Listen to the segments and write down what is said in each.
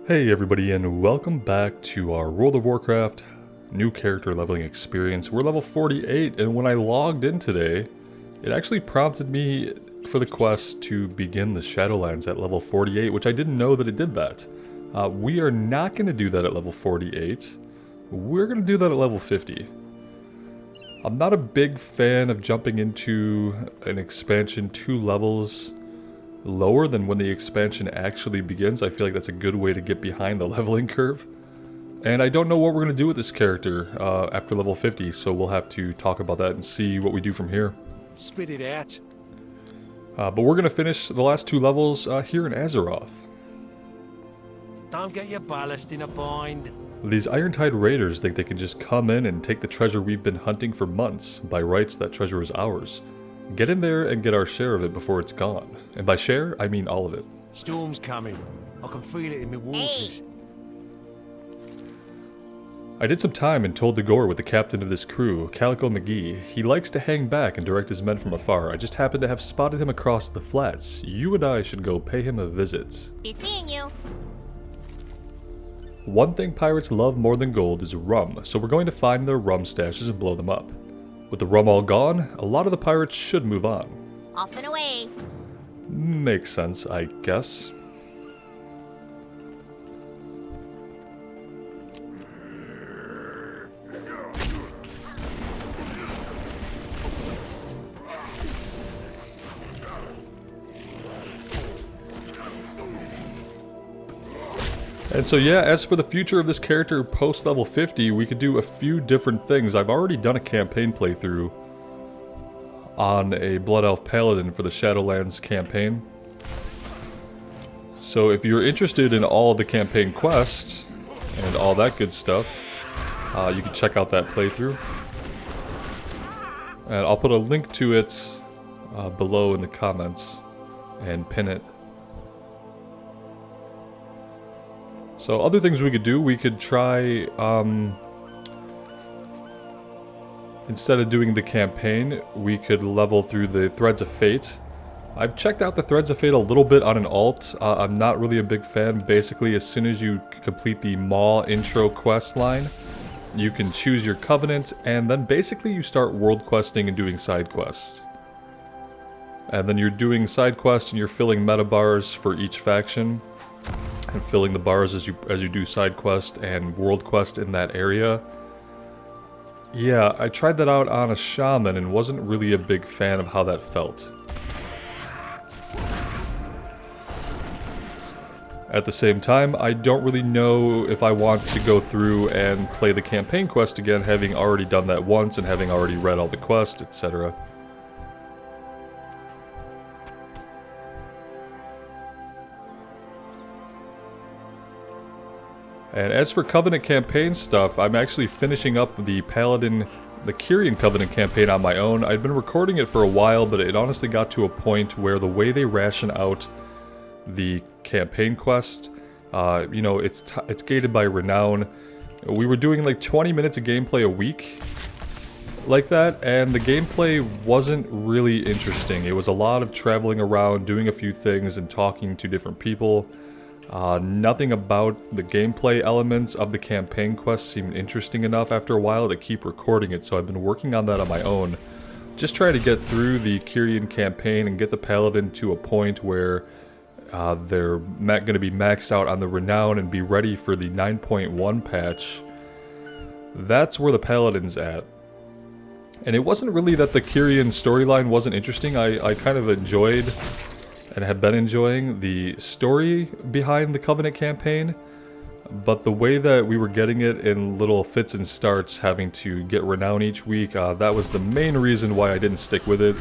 Hey everybody, and welcome back to our World of Warcraft new character leveling experience. We're level 48, and when I logged in today, it actually prompted me for the quest to begin the Shadowlands at level 48, which I didn't know that it did that. We are not going to do that at level 48. We're going to do that at level 50. I'm not a big fan of jumping into an expansion 2 levels lower than when the expansion actually begins. I feel like that's a good way to get behind the leveling curve. And I don't know what we're going to do with this character after level 50, so we'll have to talk about that and see what we do from here. Spit it out. But we're going to finish the last 2 levels here in Azeroth. Don't get your ballast in a bind. These Irontide raiders think they can just come in and take the treasure we've been hunting for months. By rights, that treasure is ours. Get in there and get our share of it before it's gone. And by share, I mean all of it. Storm's coming. I can feel it in my waters. I did some time and told the Gore with the captain of this crew, Calico McGee. He likes to hang back and direct his men from afar. I just happened to have spotted him across the flats. You and I should go pay him a visit. Be seeing you. One thing pirates love more than gold is rum, so we're going to find their rum stashes and blow them up. With the rum all gone, a lot of the pirates should move on. Off and away. Makes sense, I guess. And so yeah, as for the future of this character post level 50, we could do a few different things. I've already done a campaign playthrough on a Blood Elf Paladin for the Shadowlands campaign. So if you're interested in all the campaign quests and all that good stuff, you can check out that playthrough. And I'll put a link to it below in the comments and pin it. So other things we could do, we could try, instead of doing the campaign, we could level through the Threads of Fate. I've checked out the Threads of Fate a little bit on an alt. I'm not really a big fan. Basically, as soon as you complete the Maw intro quest line, you can choose your covenant, and then basically you start world questing and doing side quests. And then you're doing side quests and you're filling meta bars for each faction, and filling the bars as you do side quest and world quest in that area. Yeah, I tried that out on a shaman and wasn't really a big fan of how that felt. At the same time, I don't really know if I want to go through and play the campaign quest again, having already done that once and having already read all the quests, etc. And as for Covenant campaign stuff, I'm actually finishing up the Paladin, the Kyrian Covenant campaign on my own. I'd been recording it for a while, but it honestly got to a point where the way they ration out the campaign quest, you know, it's gated by renown. We were doing like 20 minutes of gameplay a week, like that, and the gameplay wasn't really interesting. It was a lot of traveling around, doing a few things, and talking to different people. Nothing about the gameplay elements of the campaign quest seemed interesting enough after a while to keep recording it, so I've been working on that on my own. Just trying to get through the Kyrian campaign and get the Paladin to a point where they're going to be maxed out on the renown and be ready for the 9.1 patch. That's where the Paladin's at. And it wasn't really that the Kyrian storyline wasn't interesting. I kind of enjoyed and have been enjoying the story behind the Covenant campaign, but the way that we were getting it in little fits and starts, having to get renown each week, that was the main reason why I didn't stick with it.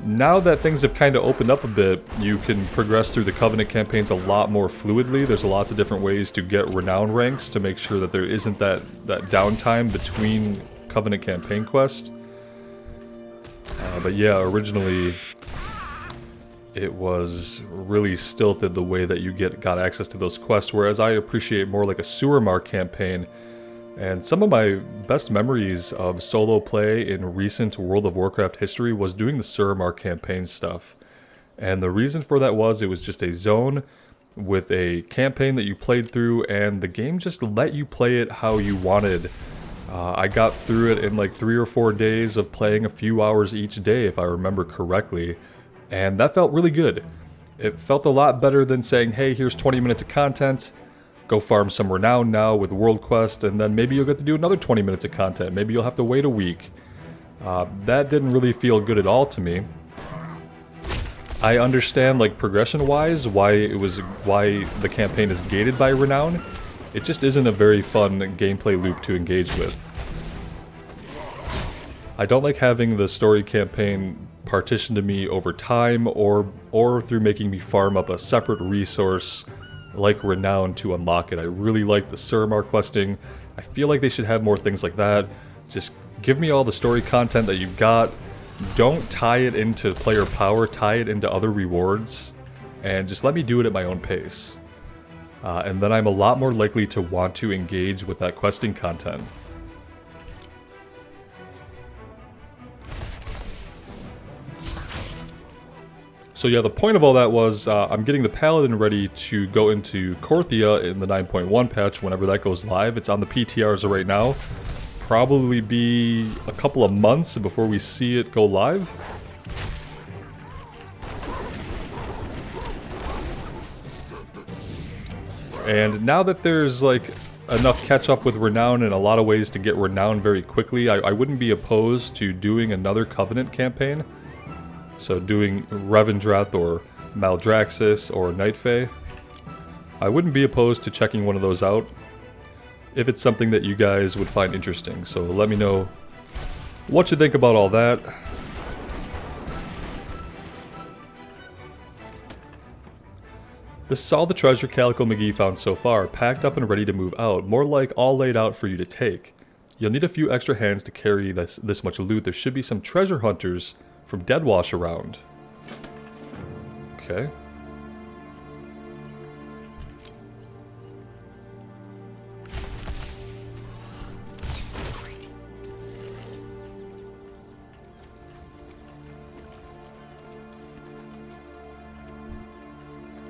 Now that things have kind of opened up a bit, you can progress through the Covenant campaigns a lot more fluidly. There's lots of different ways to get renown ranks to make sure that there isn't that downtime between Covenant campaign quests. But yeah, originally it was really stilted the way that you got access to those quests, whereas I appreciate more like a Sewer Mark campaign. And some of my best memories of solo play in recent World of Warcraft history was doing the Suramar campaign stuff. And the reason for that was it was just a zone with a campaign that you played through, and the game just let you play it how you wanted. I got through it in like 3 or 4 days of playing a few hours each day, if I remember correctly, and that felt really good. It felt a lot better than saying, hey, here's 20 minutes of content, go farm some renown now with World Quest, and then maybe you'll get to do another 20 minutes of content. Maybe you'll have to wait a week. That didn't really feel good at all to me. I understand, like, progression-wise, why the campaign is gated by renown. It just isn't a very fun gameplay loop to engage with. I don't like having the story campaign partitioned to me over time, or through making me farm up a separate resource like renown to unlock it. I really like the Suramar questing. I feel like they should have more things like that. Just give me all the story content that you've got. Don't tie it into player power, tie it into other rewards, and just let me do it at my own pace. And then I'm a lot more likely to want to engage with that questing content. So yeah, the point of all that was I'm getting the Paladin ready to go into Korthia in the 9.1 patch whenever that goes live. It's on the PTRs right now. Probably be a couple of months before we see it go live. And now that there's like enough catch up with renown and a lot of ways to get renown very quickly, I wouldn't be opposed to doing another Covenant campaign. So doing Revendreth or Maldraxxus or Nightfey. I wouldn't be opposed to checking one of those out if it's something that you guys would find interesting. So let me know what you think about all that. This is all the treasure Calico McGee found so far, packed up and ready to move out, more like all laid out for you to take. You'll need a few extra hands to carry this much loot. There should be some treasure hunters from Deadwash around. Okay.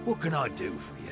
What can I do for you?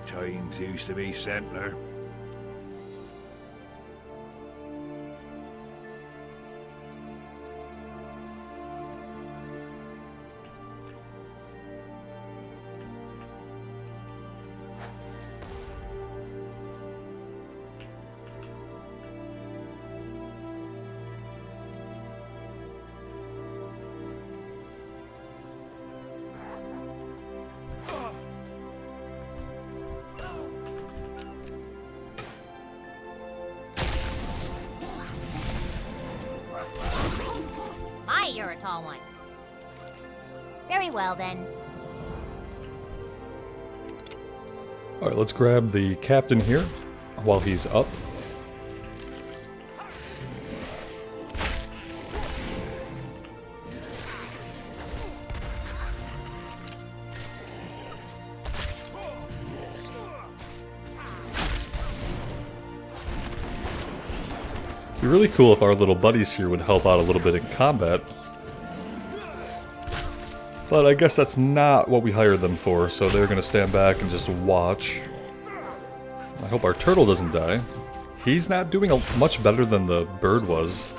Times used to be simpler. You're a tall one. Very well, then. Alright, let's grab the captain here while he's up. It'd be really cool if our little buddies here would help out a little bit in combat. But I guess that's not what we hired them for, so they're gonna stand back and just watch. I hope our turtle doesn't die. He's not doing much better than the bird was,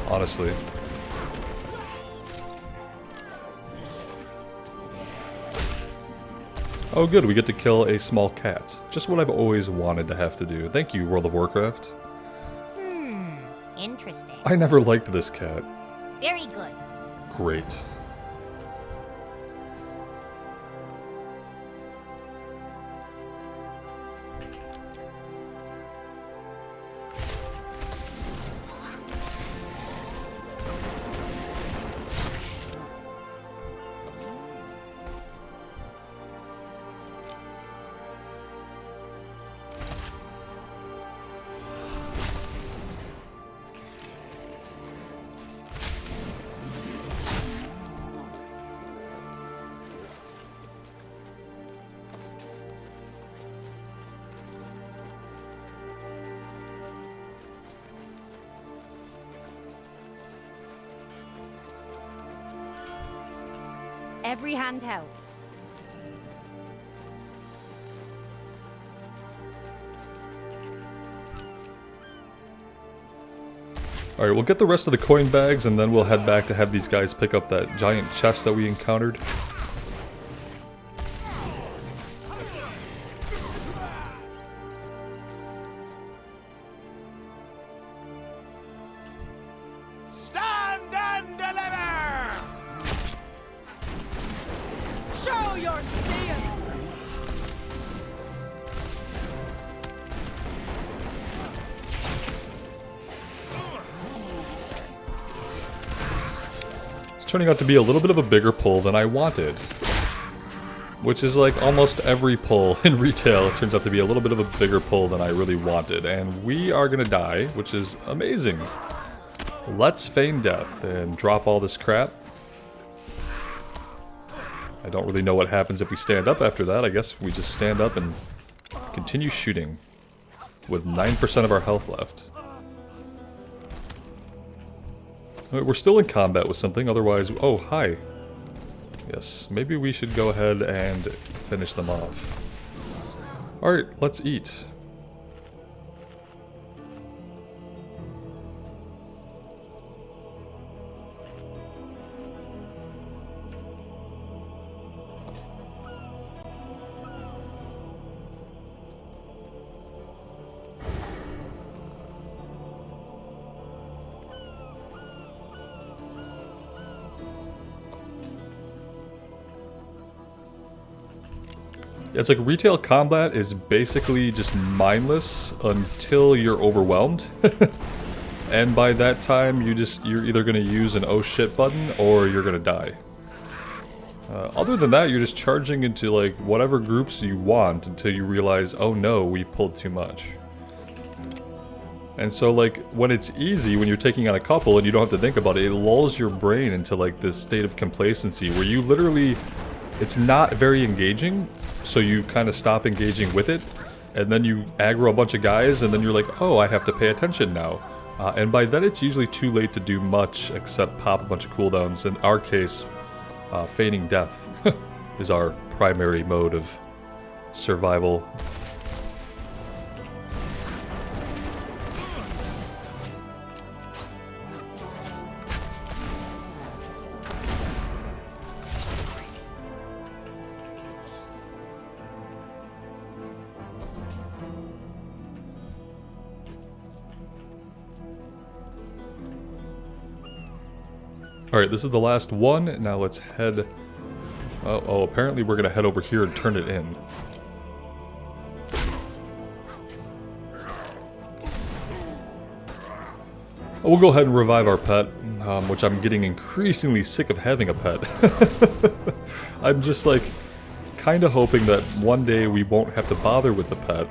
honestly. Oh good, we get to kill a small cat. Just what I've always wanted to have to do. Thank you, World of Warcraft. Interesting. I never liked this cat. Very good. Great. Every hand helps. Alright, we'll get the rest of the coin bags and then we'll head back to have these guys pick up that giant chest that we encountered. Stand and deliver! Show your steel! It's turning out to be a little bit of a bigger pull than I wanted. Which is like almost every pull in retail. It turns out to be a little bit of a bigger pull than I really wanted. And we are gonna die, which is amazing. Let's feign death and drop all this crap. I don't really know what happens if we stand up after that. I guess we just stand up and continue shooting with 9% of our health left. We're still in combat with something, otherwise... Oh, hi. Yes, maybe we should go ahead and finish them off. Alright, let's eat. It's like retail combat is basically just mindless until you're overwhelmed. And by that time, you're either going to use an oh shit button or you're going to die. Other than that, you're just charging into like whatever groups you want until you realize, oh no, we've pulled too much. And so like when it's easy, when you're taking on a couple and you don't have to think about it, it lulls your brain into like this state of complacency where you literally, it's not very engaging. So you kind of stop engaging with it, and then you aggro a bunch of guys, and then you're like, oh, I have to pay attention now. And by then it's usually too late to do much except pop a bunch of cooldowns. In our case, feigning death is our primary mode of survival. Alright, this is the last one. Now let's head... Oh, apparently we're going to head over here and turn it in. We'll go ahead and revive our pet, which I'm getting increasingly sick of having a pet. I'm just like, kind of hoping that one day we won't have to bother with the pet.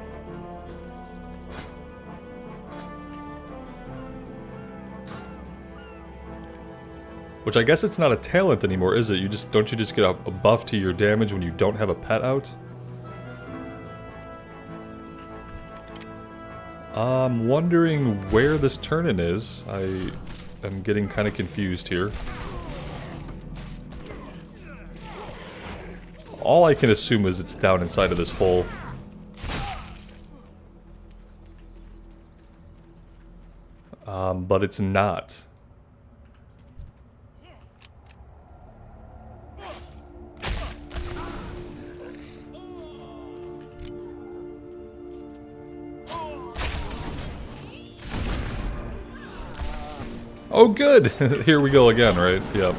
Which I guess it's not a talent anymore, is it? Don't you just get a buff to your damage when you don't have a pet out? I'm wondering where this turn-in is. I am getting kind of confused here. All I can assume is it's down inside of this hole. But it's not. Oh, good! Here we go again, right? Yep.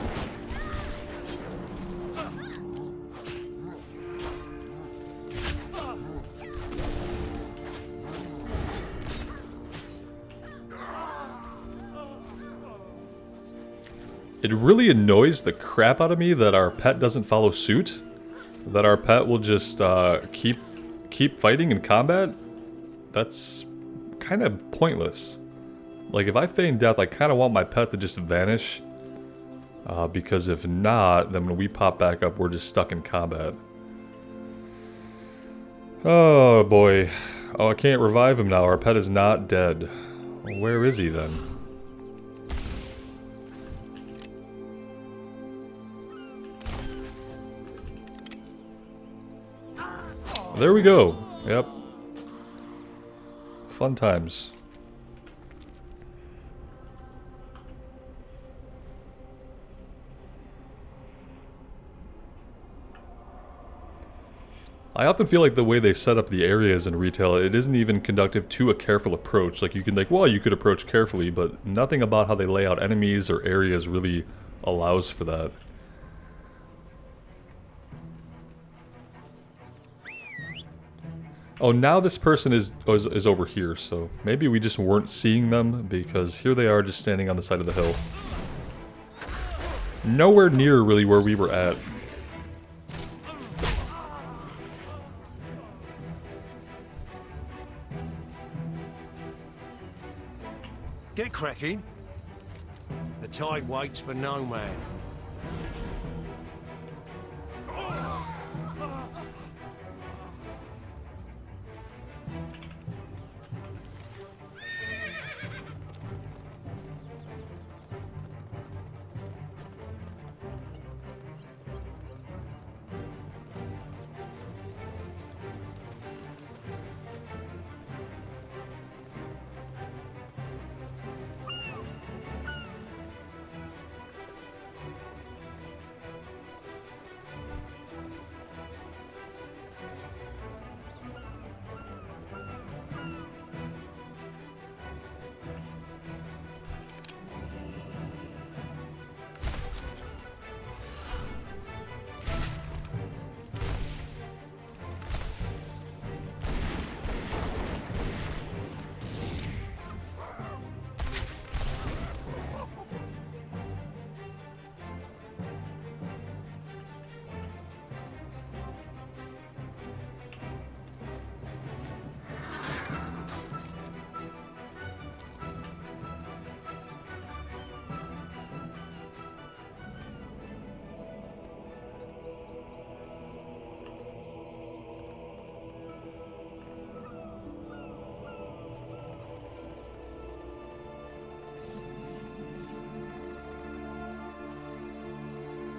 It really annoys the crap out of me that our pet doesn't follow suit. That our pet will just keep fighting in combat. That's kind of pointless. Like, if I feign death, I kind of want my pet to just vanish. Because if not, then when we pop back up, we're just stuck in combat. Oh boy. Oh, I can't revive him now. Our pet is not dead. Where is he then? There we go. Yep. Fun times. I often feel like the way they set up the areas in retail, it isn't even conducive to a careful approach. Like, you can, like, well, you could approach carefully, but nothing about how they lay out enemies or areas really allows for that. Oh, now this person is over here, so maybe we just weren't seeing them, because here they are just standing on the side of the hill. Nowhere near really where we were at. Get cracking. The tide waits for no man.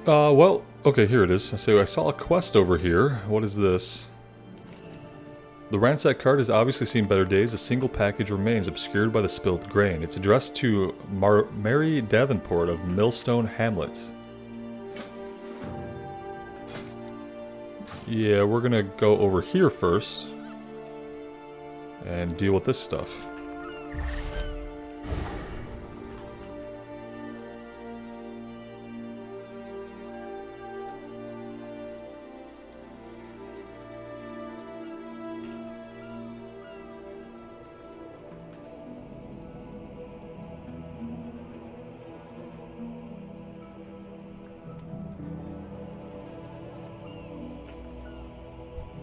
Well, okay, here it is. So I saw a quest over here. What is this? The ransack cart has obviously seen better days. A single package remains obscured by the spilled grain. It's addressed to Mary Davenport of Millstone Hamlet. Yeah, we're gonna go over here first and deal with this stuff.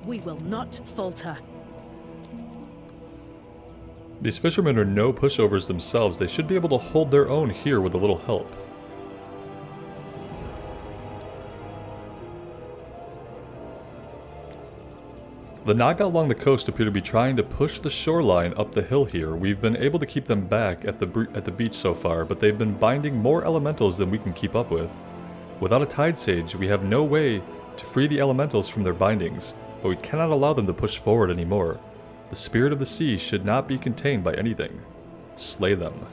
We will not falter. These fishermen are no pushovers themselves. They should be able to hold their own here with a little help. The Naga along the coast appear to be trying to push the shoreline up the hill here. We've been able to keep them back at the beach so far, but they've been binding more elementals than we can keep up with. Without a tide sage, we have no way to free the elementals from their bindings, but we cannot allow them to push forward anymore. The spirit of the sea should not be contained by anything. Slay them.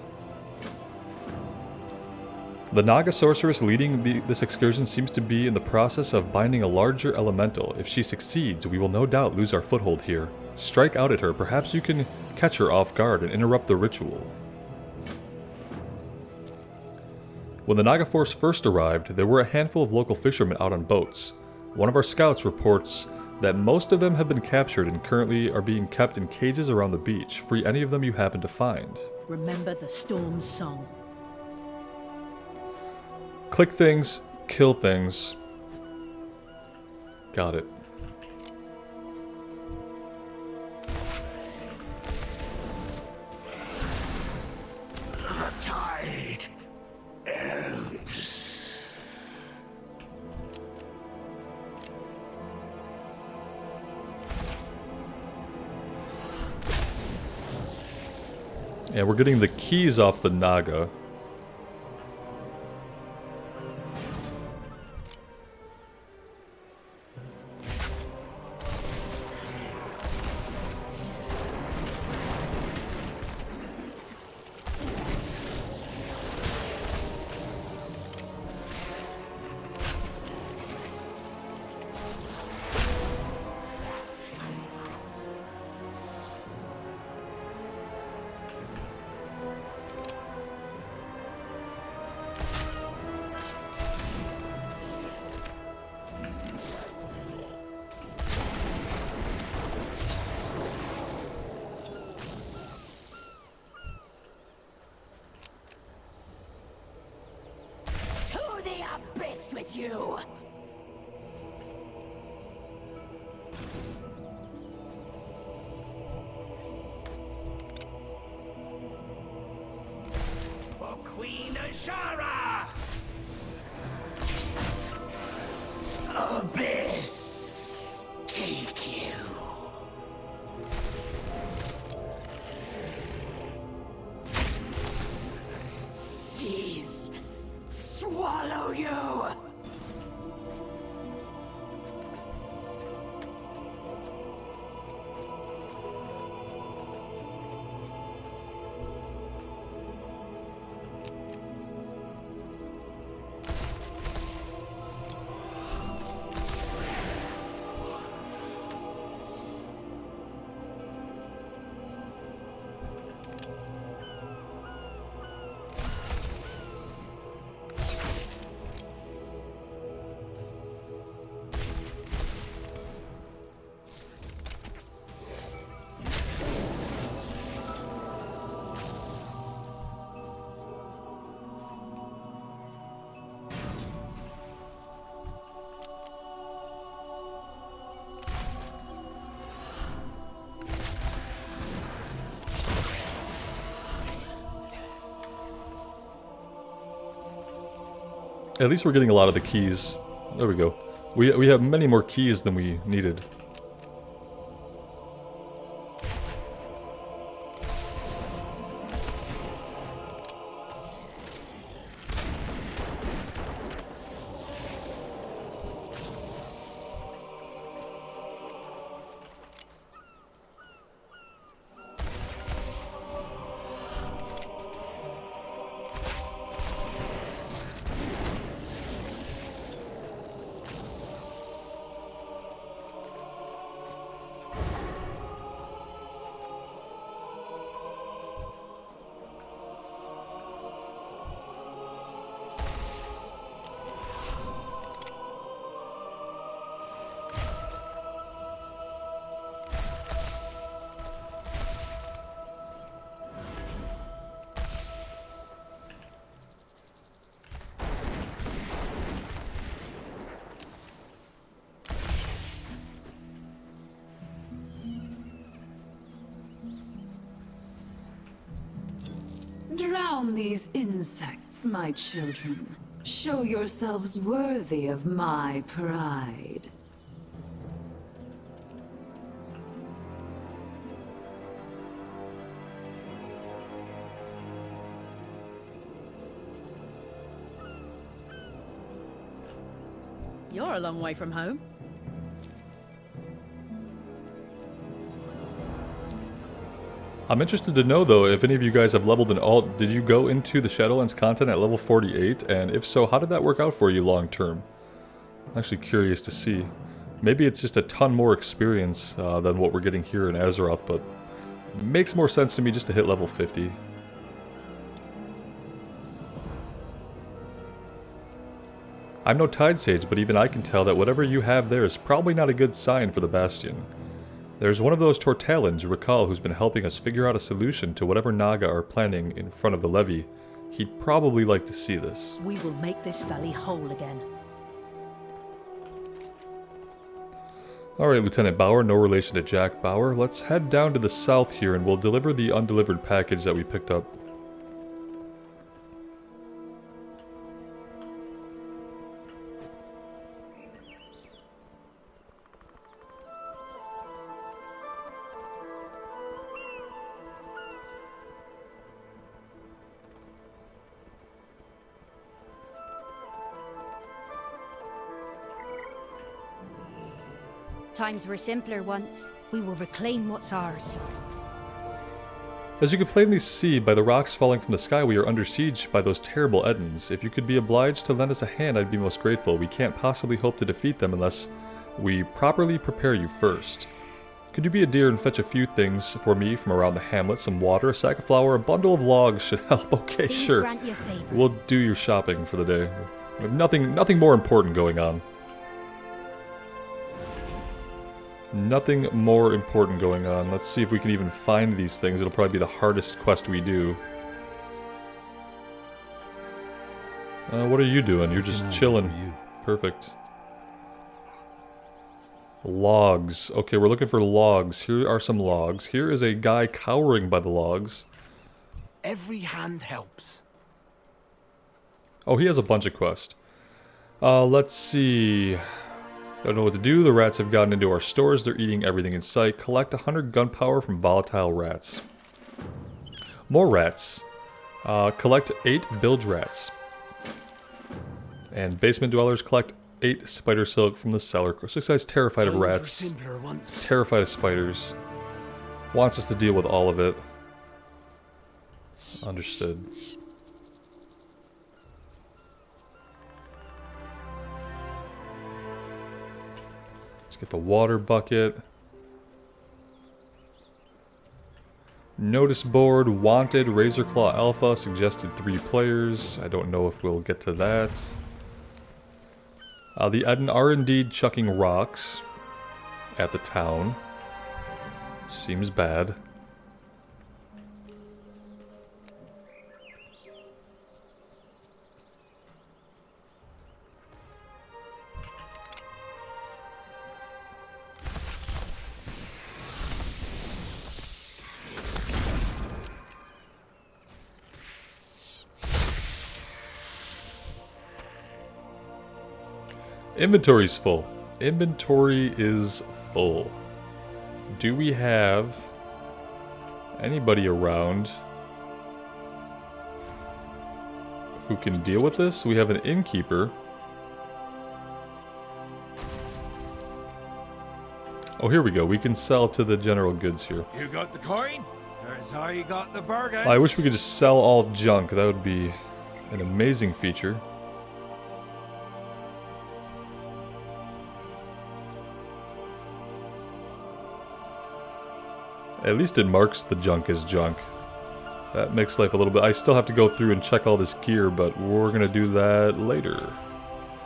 The Naga sorceress leading this excursion seems to be in the process of binding a larger elemental. If she succeeds, we will no doubt lose our foothold here. Strike out at her. Perhaps you can catch her off guard and interrupt the ritual. When the Naga force first arrived, there were a handful of local fishermen out on boats. One of our scouts reports that most of them have been captured and currently are being kept in cages around the beach. Free any of them you happen to find. Remember the storm's song. Click things, kill things. Got it. The tide ebbs. And we're getting the keys off the Naga. To the abyss with you! For Queen Azara! Abyss, take you. Seas, swallow you. At least we're getting a lot of the keys. There we go. We have many more keys than we needed. Drown these insects, my children. Show yourselves worthy of my pride. You're a long way from home. I'm interested to know though, if any of you guys have leveled an alt, did you go into the Shadowlands content at level 48? And if so, how did that work out for you long term? I'm actually curious to see. Maybe it's just a ton more experience than what we're getting here in Azeroth, but it makes more sense to me just to hit level 50. I'm no Tide Sage, but even I can tell that whatever you have there is probably not a good sign for the Bastion. There's one of those Tortallans, recall, who's been helping us figure out a solution to whatever Naga are planning in front of the levee. He'd probably like to see this. We will make this valley whole again. Alright, Lieutenant Bauer, no relation to Jack Bauer. Let's head down to the south here and we'll deliver the undelivered package that we picked up. Times were simpler once. We will reclaim what's ours. As you can plainly see by the rocks falling from the sky, we are under siege by those terrible Edens. If you could be obliged to lend us a hand, I'd be most grateful. We can't possibly hope to defeat them unless we properly prepare you first. Could you be a dear and fetch a few things for me from around the hamlet? Some water, a sack of flour, a bundle of logs should help. Okay, Seems sure. grant you a favor. We'll do your shopping for the day. We have nothing more important going on. Nothing more important going on. Let's see if we can even find these things. It'll probably be the hardest quest we do. What are you doing? You're just chilling. Perfect. Logs. Okay, we're looking for logs. Here are some logs. Here is a guy cowering by the logs. Every hand helps. Oh, he has a bunch of quests. Let's see. Don't know what to do. The rats have gotten into our stores. They're eating everything in sight. Collect 100 gunpowder from volatile rats. More rats. Collect 8 bilge rats. And basement dwellers collect 8 spider silk from the cellar. This guy's terrified of rats. Terrified of spiders. Wants us to deal with all of it. Understood. Get the water bucket. Notice board, wanted, Razorclaw Alpha, suggested 3 players. I don't know if we'll get to that. The Eden are indeed chucking rocks at the town. Seems bad. Inventory's full. Inventory is full. Do we have anybody around who can deal with this? We have an innkeeper. Oh, here we go. We can sell to the general goods here. You got the coin? There's how you got the bargains. I wish we could just sell all junk. That would be an amazing feature. At least it marks the junk as junk. That makes life a little bit... I still have to go through and check all this gear, but we're gonna do that later.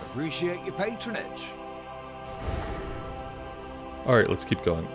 Appreciate your patronage. Alright, let's keep going.